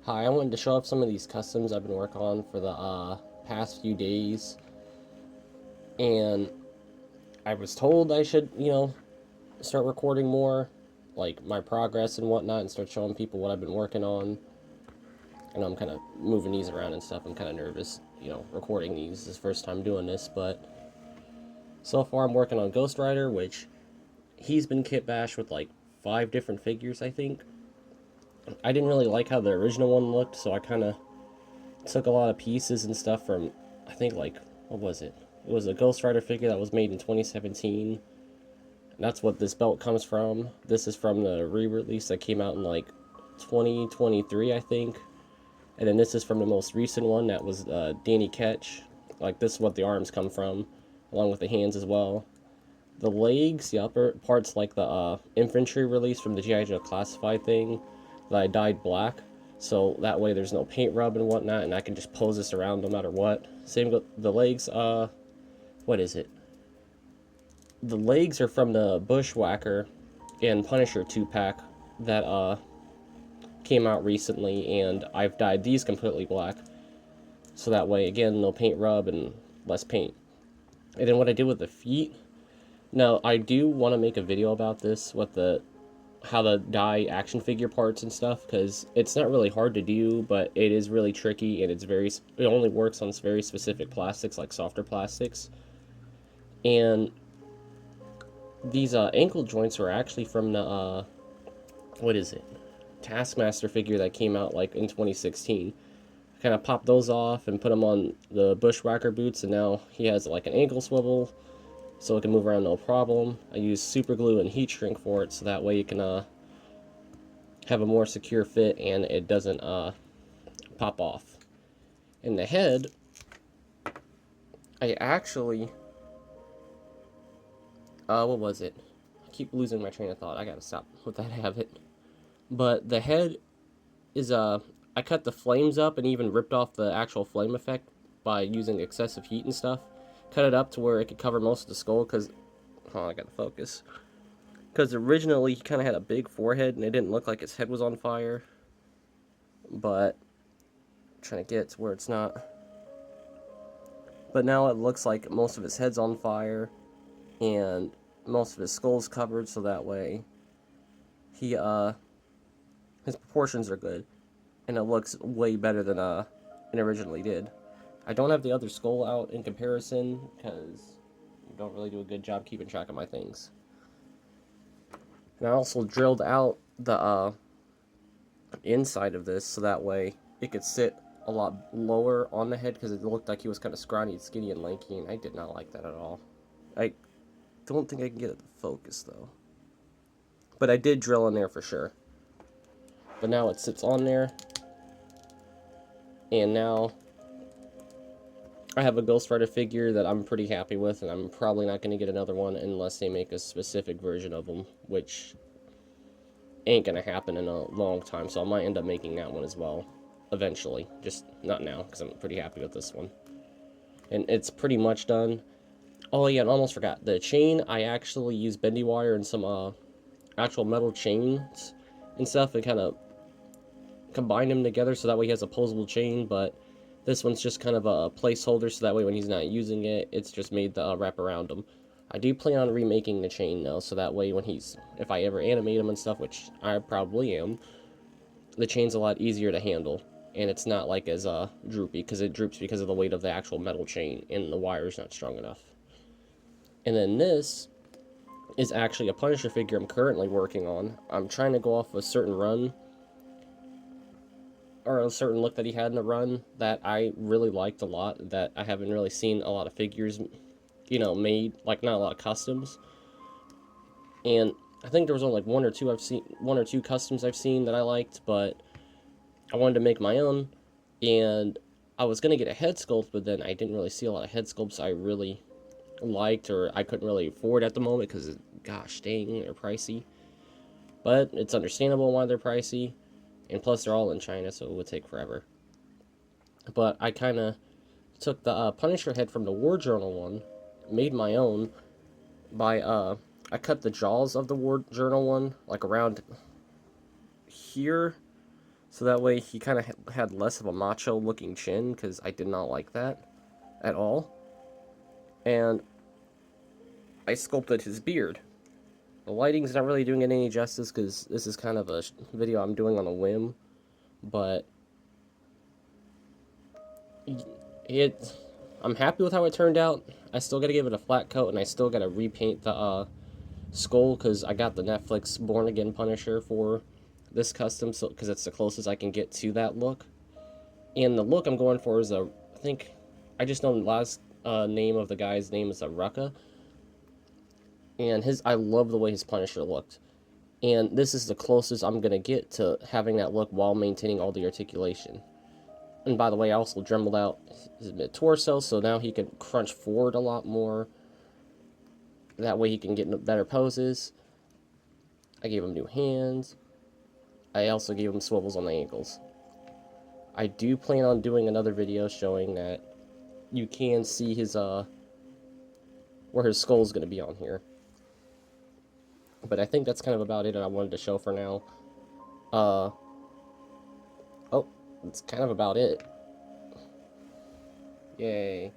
Hi, I wanted to show off some of these customs I've been working on for the past few days, and I was told I should, start recording more, like my progress and whatnot, and start showing people what I've been working on. I know I'm kind of moving these around and stuff. I'm kind of nervous, recording these. This is the first time doing this, but so far I'm working on Ghost Rider, which he's been kit bashed with like 5 different figures, I think. I didn't really like how the original one looked, so I kind of took a lot of pieces and stuff from, I think, like, what was it? It was a Ghost Rider figure that was made in 2017. That's what this belt comes from. This is from the re-release that came out in like 2023, I think. And then this is from the most recent one that was Danny Ketch. Like, this is what the arms come from, along with the hands as well. The legs, the upper parts, like the infantry release from the G.I. Joe Classified thing, that I dyed black. So that way there's no paint rub and whatnot, and I can just pose this around no matter what. Same with the legs, what is it? The legs are from the Bushwhacker and Punisher 2-pack that came out recently, and I've dyed these completely black. So that way, again, no paint rub and less paint. And then what I did with the feet, now I do want to make a video about this, with the how to dye action figure parts and stuff, because it's not really hard to do, but it is really tricky, and it only works on very specific plastics, like softer plastics. And these ankle joints are actually from the what is it, Taskmaster figure that came out like in 2016. I kind of popped those off and put them on the Bushwhacker boots, and now he has like an ankle swivel so it can move around no problem. I use super glue and heat shrink for it, so that way you can have a more secure fit and it doesn't pop off. In the head, I actually what was it? I keep losing my train of thought. I gotta stop with that habit. But the head is I cut the flames up and even ripped off the actual flame effect by using excessive heat and stuff. Cut it up to where it could cover most of the skull, because I gotta focus. Because originally he kind of had a big forehead and it didn't look like his head was on fire. But I'm trying to get to where it's not. But now it looks like most of his head's on fire and most of his skull's covered, so that way he his proportions are good and it looks way better than it originally did. I don't have the other skull out in comparison because I don't really do a good job keeping track of my things. And I also drilled out the inside of this so that way it could sit a lot lower on the head, because it looked like he was kind of scrawny, skinny, and lanky, and I did not like that at all. I don't think I can get it to focus though. But I did drill in there for sure. But now it sits on there. And now I have a Ghost Rider figure that I'm pretty happy with, and I'm probably not going to get another one unless they make a specific version of them, which ain't going to happen in a long time, so I might end up making that one as well, eventually. Just not now, because I'm pretty happy with this one. And it's pretty much done. Oh yeah, and I almost forgot. The chain, I actually use bendy wire and some actual metal chains and stuff, and kind of combine them together so that way he has a posable chain, but this one's just kind of a placeholder, so that way when he's not using it, it's just made to wrap around him. I do plan on remaking the chain though, so that way when if I ever animate him and stuff, which I probably am, the chain's a lot easier to handle, and it's not like as droopy, because it droops because of the weight of the actual metal chain, and the wire's not strong enough. And then this is actually a Punisher figure I'm currently working on. I'm trying to go off a certain run, or a certain look that he had in the run that I really liked a lot, that I haven't really seen a lot of figures, made, like not a lot of customs. And I think there was only like one or two customs I've seen that I liked, but I wanted to make my own, and I was gonna get a head sculpt, but then I didn't really see a lot of head sculpts I really liked, or I couldn't really afford at the moment, because gosh dang, they're pricey. But it's understandable why they're pricey. And plus, they're all in China, so it would take forever. But I kind of took the Punisher head from the War Journal one, made my own by, I cut the jaws of the War Journal one, like around here, So that way he kind of had less of a macho looking chin, because I did not like that at all. And I sculpted his beard. The lighting's not really doing it any justice, because this is kind of a video I'm doing on a whim, but I'm happy with how it turned out. I still gotta give it a flat coat, and I still gotta repaint the skull, because I got the Netflix Born Again Punisher for this custom, so because it's the closest I can get to that look. And the look I'm going for is I think, I just know the last name of the guy's name is Rucka, and I love the way his Punisher looked. And this is the closest I'm gonna get to having that look while maintaining all the articulation. And by the way, I also dremeled out his mid-torso, so now he can crunch forward a lot more. That way he can get better poses. I gave him new hands. I also gave him swivels on the ankles. I do plan on doing another video showing that you can see his, where his skull is going to be on here. But I think that's kind of about it that I wanted to show for now. Oh, that's kind of about it. Yay.